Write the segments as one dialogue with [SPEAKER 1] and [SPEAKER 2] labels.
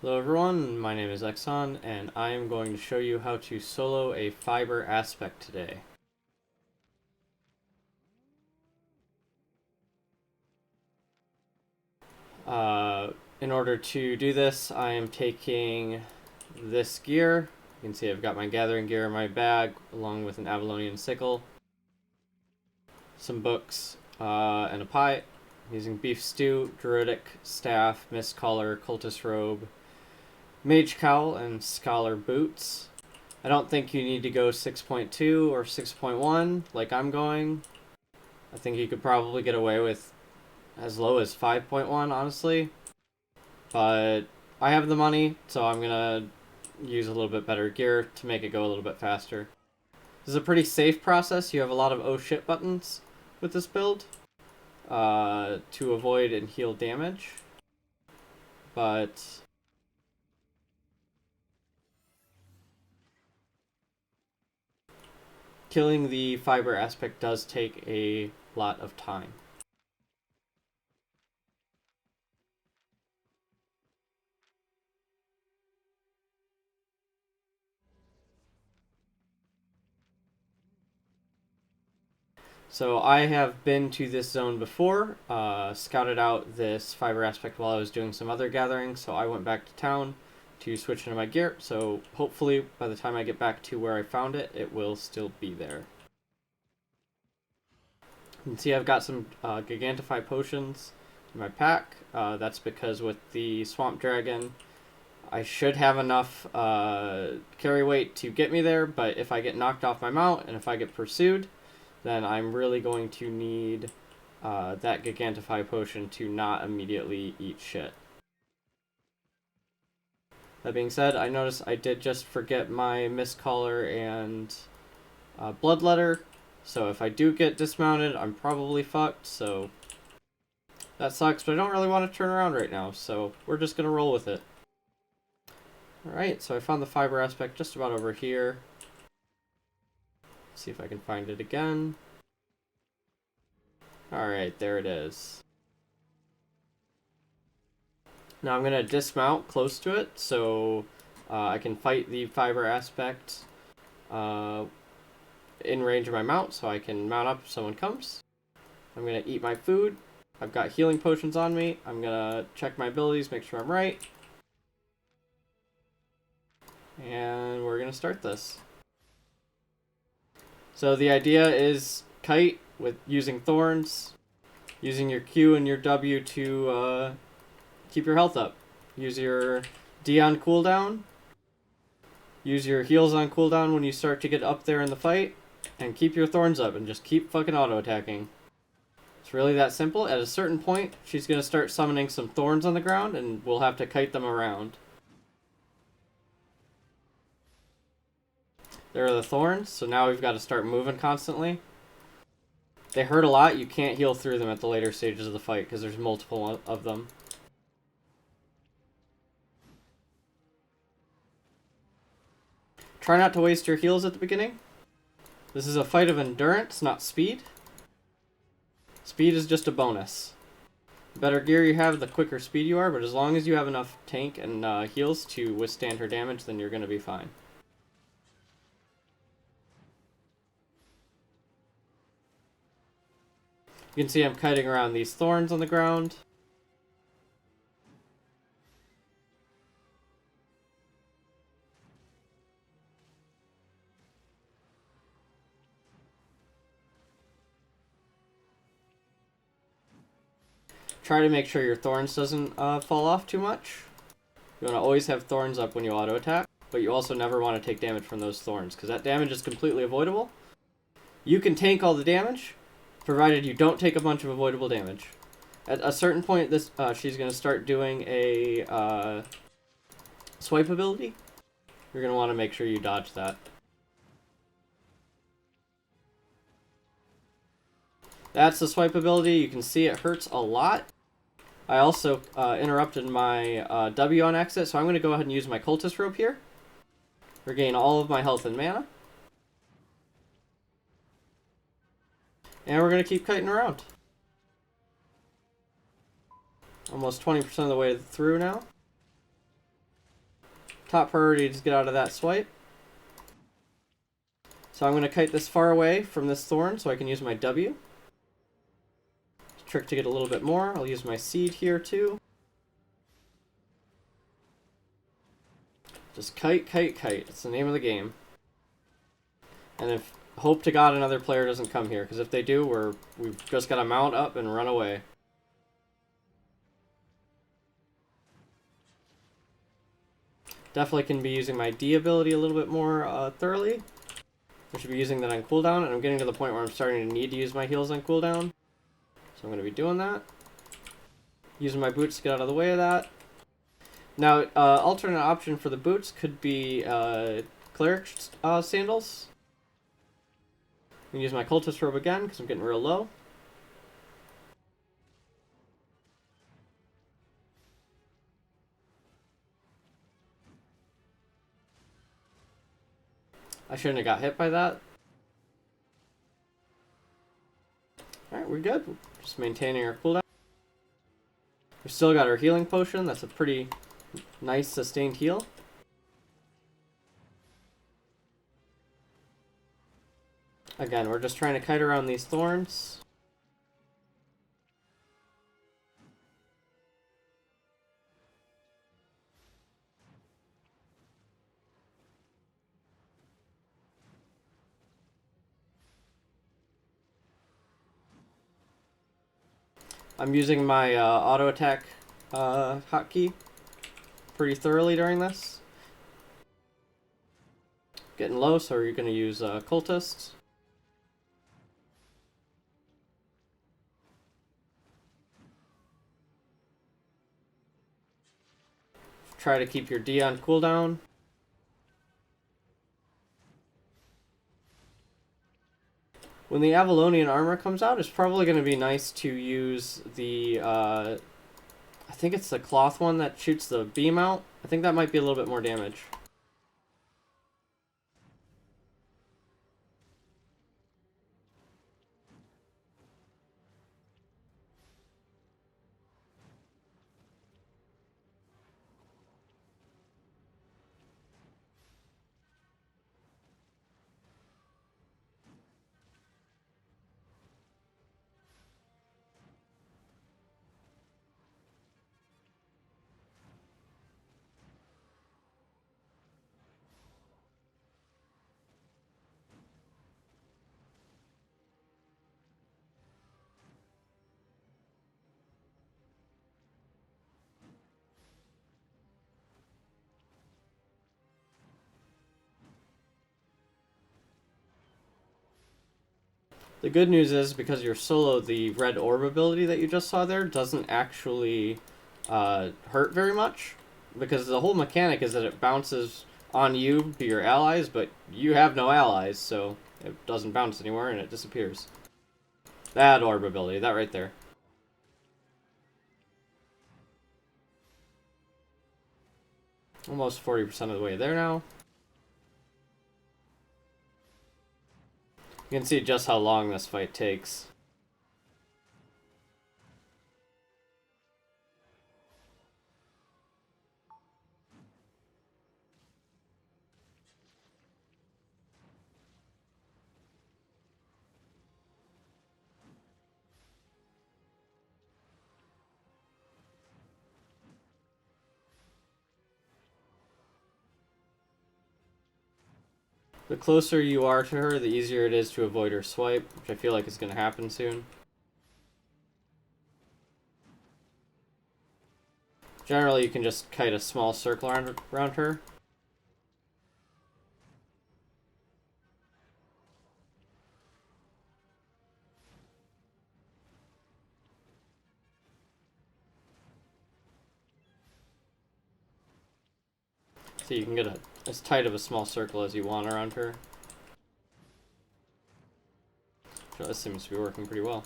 [SPEAKER 1] Hello everyone, my name is Exxon, and I am going to show you how to solo a fiber aspect today. In order to do this, I am taking this gear. You can see I've got my gathering gear in my bag, along with an Avalonian sickle, some books, and a pie. I'm using beef stew, druidic staff, mist collar, cultist robe, mage cowl, and scholar boots. I don't think you need to go 6.2 or 6.1 like I'm going. I think you could probably get away with as low as 5.1, honestly. But I have the money, so I'm gonna use a little bit better gear to make it go a little bit faster. This is a pretty safe process. You have a lot of oh shit buttons with this build to avoid and heal damage. But killing the fiber aspect does take a lot of time. So I have been to this zone before, scouted out this fiber aspect while I was doing some other gatherings, so I went back to town to switch into my gear, so hopefully by the time I get back to where I found it, it will still be there. You can see I've got some Gigantify potions in my pack. That's because with the Swamp Dragon, I should have enough carry weight to get me there, but if I get knocked off my mount and if I get pursued, then I'm really going to need that Gigantify potion to not immediately eat shit. That being said, I noticed I did just forget my Mist Collar and Bloodletter, so if I do get dismounted, I'm probably fucked, so that sucks, but I don't really want to turn around right now, so we're just going to roll with it. Alright, so I found the fiber aspect just about over here. See if I can find it again. Alright, there it is. Now I'm going to dismount close to it so I can fight the fiber aspect in range of my mount so I can mount up if someone comes. I'm going to eat my food. I've got healing potions on me. I'm going to check my abilities, make sure I'm right. And we're going to start this. So the idea is kite with using thorns, using your Q and your W to keep your health up. Use your D on cooldown. Use your heals on cooldown when you start to get up there in the fight. And keep your thorns up and just keep fucking auto-attacking. It's really that simple. At a certain point, she's going to start summoning some thorns on the ground and we'll have to kite them around. There are the thorns, so now we've got to start moving constantly. They hurt a lot. You can't heal through them at the later stages of the fight because there's multiple of them. Try not to waste your heals at the beginning. This is a fight of endurance, not speed. Speed is just a bonus. The better gear you have, the quicker speed you are, but as long as you have enough tank and heals to withstand her damage, then you're going to be fine. You can see I'm kiting around these thorns on the ground. Try to make sure your thorns doesn't fall off too much. You want to always have thorns up when you auto attack, but you also never want to take damage from those thorns because that damage is completely avoidable. You can tank all the damage, provided you don't take a bunch of avoidable damage. At a certain point, this she's going to start doing a swipe ability. You're going to want to make sure you dodge that. That's the swipe ability. You can see it hurts a lot. I also interrupted my W on exit, so I'm going to go ahead and use my cultist rope here. Regain all of my health and mana. And we're going to keep kiting around. Almost 20% of the way through now. top priority is get out of that swipe. So I'm going to kite this far away from this thorn so I can use my W. Trick to get a little bit more. I'll use my seed here too. Just kite, kite, kite. It's the name of the game. And if hope to God another player doesn't come here, because if they do, we've just got to mount up and run away. Definitely can be using my D ability a little bit more thoroughly. I should be using that on cooldown, and I'm getting to the point where I'm starting to need to use my heals on cooldown. So I'm going to be doing that. Using my boots to get out of the way of that. Now, alternate option for the boots could be cleric sandals. I'm going to use my cultist robe again because I'm getting real low. I shouldn't have got hit by that. Alright, we're good. Just maintaining our cooldown. We've still got our healing potion. That's a pretty nice sustained heal. Again, we're just trying to kite around these thorns. I'm using my auto attack hotkey pretty thoroughly during this. Getting low, so you're going to use cultists. Try to keep your D on cooldown. When the Avalonian armor comes out, it's probably going to be nice to use the, I think it's the cloth one that shoots the beam out. I think that might be a little bit more damage. The good news is, because you're solo, the red orb ability that you just saw there doesn't actually hurt very much. Because the whole mechanic is that it bounces on you to your allies, but you have no allies, so it doesn't bounce anymore and it disappears. That orb ability, that right there. Almost 40% of the way there now. You can see just how long this fight takes. The closer you are to her, the easier it is to avoid her swipe, which I feel like is going to happen soon. Generally, you can just kite a small circle around her. So you can get as tight of a small circle as you want around her. So this seems to be working pretty well.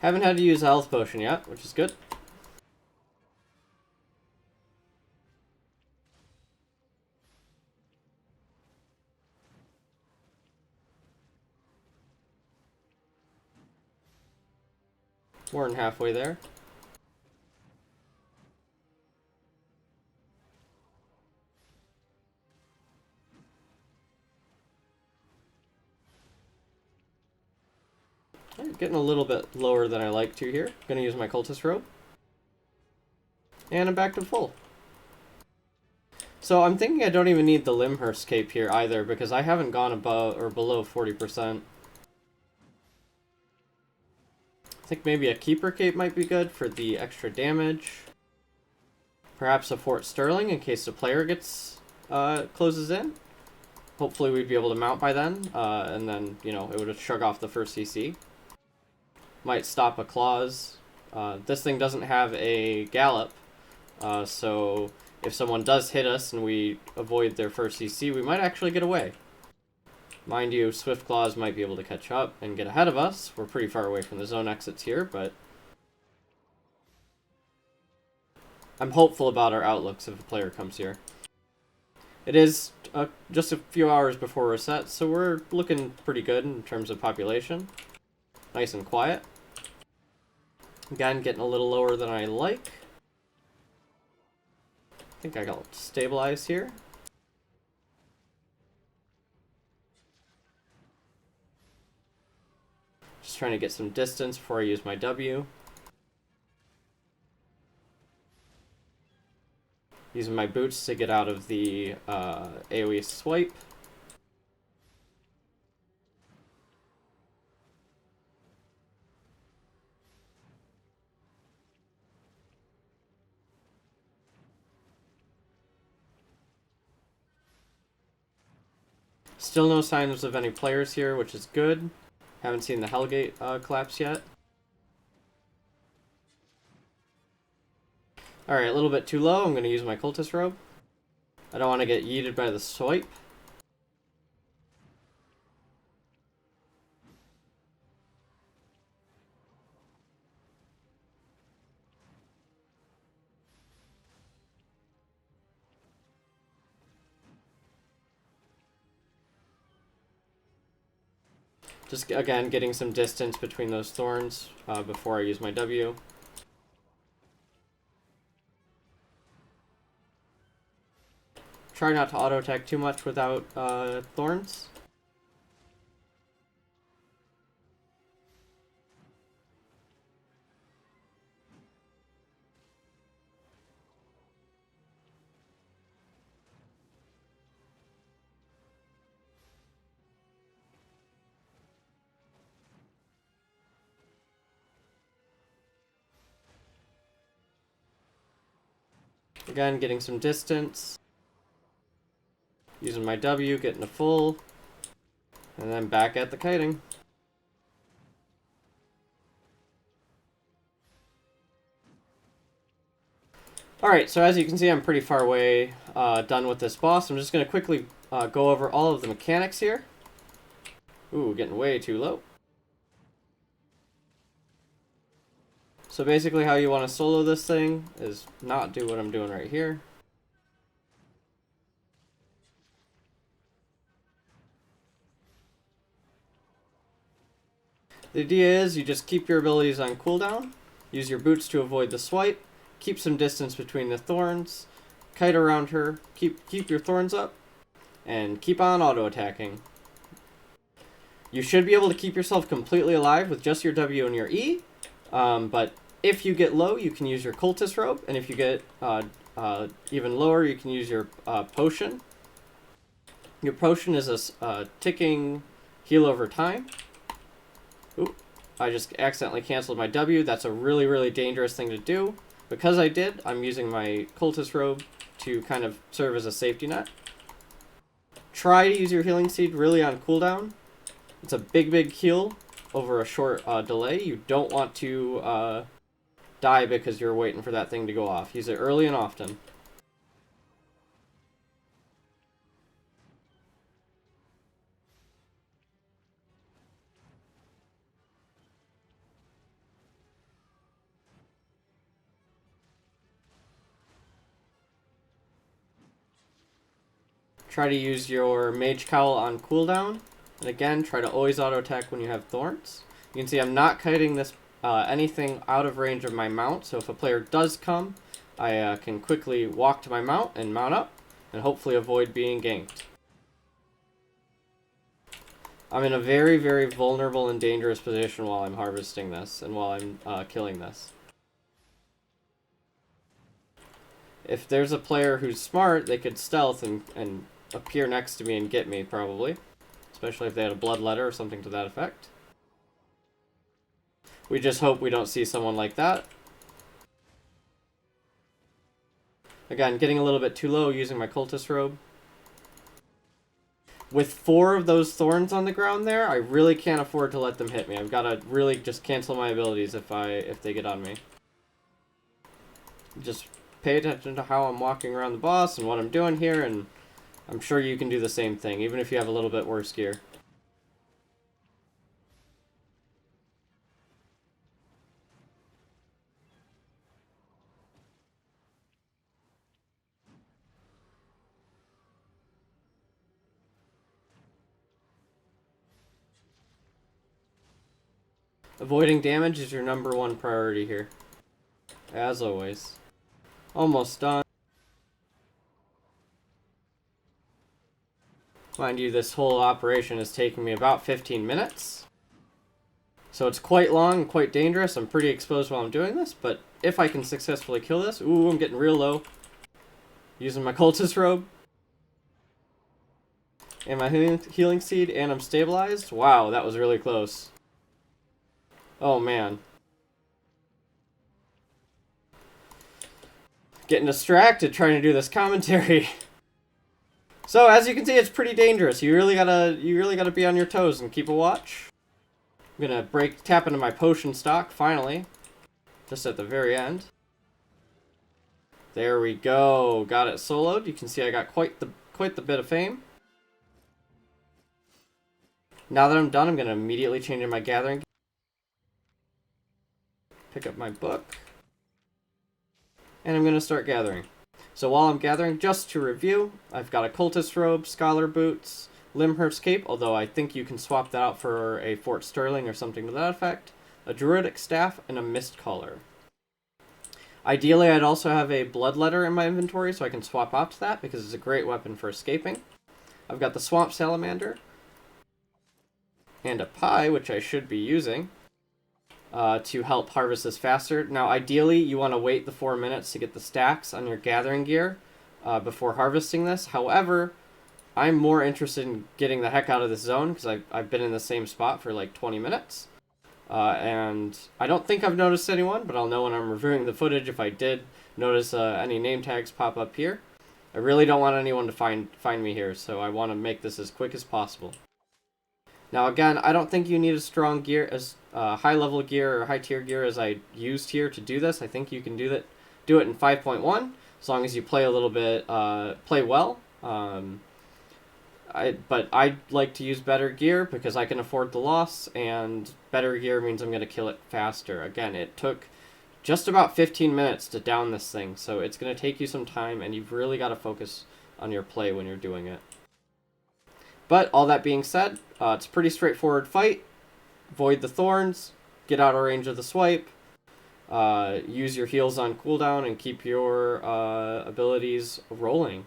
[SPEAKER 1] Haven't had to use a health potion yet, which is good. More than halfway there. Getting a little bit lower than I like to here. Gonna use my cultist robe. And I'm back to full. So I'm thinking I don't even need the Limhurst cape here either, because I haven't gone above or below 40%. I think maybe a Keeper cape might be good for the extra damage. Perhaps a Fort Sterling in case the player gets closes in. Hopefully we'd be able to mount by then, and then, you know, it would have shrug off the first CC. Might stop a clause. This thing doesn't have a gallop, so if someone does hit us and we avoid their first CC, we might actually get away. Mind you, Swift Claws might be able to catch up and get ahead of us. We're pretty far away from the zone exits here, but I'm hopeful about our outlooks if a player comes here. It is just a few hours before reset, so we're looking pretty good in terms of population. Nice and quiet. Again, getting a little lower than I like. I think I got stabilized here. Just trying to get some distance before I use my W. Using my boots to get out of the AoE swipe. Still no signs of any players here, which is good. Haven't seen the Hellgate collapse yet. Alright, a little bit too low. I'm going to use my Cultist Robe. I don't want to get yeeted by the swipe. Just, again, getting some distance between those thorns before I use my W. Try not to auto-attack too much without thorns. Again, getting some distance. Using my W, getting a full. And then back at the kiting. Alright, so as you can see, I'm pretty far away done with this boss. I'm just going to quickly go over all of the mechanics here. Ooh, getting way too low. So basically how you want to solo this thing is not do what I'm doing right here. The idea is you just keep your abilities on cooldown, use your boots to avoid the swipe, keep some distance between the thorns, kite around her, keep your thorns up, and keep on auto-attacking. You should be able to keep yourself completely alive with just your W and your E, but if you get low, you can use your Cultist Robe, and if you get even lower, you can use your Potion. Your Potion is a ticking heal over time. Oop, I just accidentally canceled my W. That's a really, really dangerous thing to do. Because I did, I'm using my Cultist Robe to kind of serve as a safety net. Try to use your Healing Seed really on cooldown. It's a big, big heal over a short delay. You don't want to die because you're waiting for that thing to go off. Use it early and often. Try to use your Mage Cowl on cooldown. And again, try to always auto-attack when you have thorns. You can see I'm not kiting this anything out of range of my mount. So if a player does come, I can quickly walk to my mount and mount up, and hopefully avoid being ganked. I'm in a very, very vulnerable and dangerous position while I'm harvesting this, and while I'm killing this. If there's a player who's smart, they could stealth and appear next to me and get me, probably. Especially if they had a bloodletter or something to that effect. We just hope we don't see someone like that. Again, getting a little bit too low using my cultist robe. With 4 of those thorns on the ground there, I really can't afford to let them hit me. I've got to really just cancel my abilities if they get on me. Just pay attention to how I'm walking around the boss and what I'm doing here, and I'm sure you can do the same thing, even if you have a little bit worse gear. Avoiding damage is your #1 priority here. As always. Almost done. Mind you, this whole operation is taking me about 15 minutes. So it's quite long and quite dangerous. I'm pretty exposed while I'm doing this, but if I can successfully kill this... Ooh, I'm getting real low. Using my cultist robe. And my healing seed, and I'm stabilized. Wow, that was really close. Oh, man. Getting distracted trying to do this commentary. So, as you can see, it's pretty dangerous. You really gotta be on your toes and keep a watch. I'm gonna tap into my potion stock, finally. Just at the very end. There we go. Got it soloed. You can see I got quite the bit of fame. Now that I'm done, I'm gonna immediately change in my gathering. Pick up my book. And I'm gonna start gathering. So while I'm gathering, just to review, I've got a cultist robe, scholar boots, Limhurst cape, although I think you can swap that out for a Fort Sterling or something to that effect, a druidic staff, and a mist collar. Ideally, I'd also have a bloodletter in my inventory so I can swap out to that because it's a great weapon for escaping. I've got the swamp salamander and a pie, which I should be using to help harvest this faster. Now, ideally, you want to wait the 4 minutes to get the stacks on your gathering gear before harvesting this. However, I'm more interested in getting the heck out of this zone because I've been in the same spot for like 20 minutes. And I don't think I've noticed anyone, but I'll know when I'm reviewing the footage if I did notice any name tags pop up here. I really don't want anyone to find me here, so I want to make this as quick as possible. Now again, I don't think you need a strong gear, as high level gear or high tier gear as I used here to do this. I think you can do it in 5.1 as long as you play a little bit, play well. But I'd like to use better gear because I can afford the loss, and better gear means I'm going to kill it faster. Again, it took just about 15 minutes to down this thing, so it's going to take you some time, and you've really got to focus on your play when you're doing it. But all that being said, it's a pretty straightforward fight. Avoid the thorns, get out of range of the swipe, use your heals on cooldown, and keep your abilities rolling.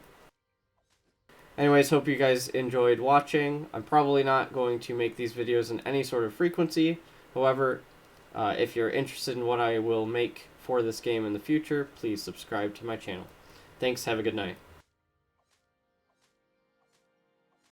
[SPEAKER 1] Anyways, hope you guys enjoyed watching. I'm probably not going to make these videos in any sort of frequency. However, if you're interested in what I will make for this game in the future, please subscribe to my channel. Thanks, have a good night.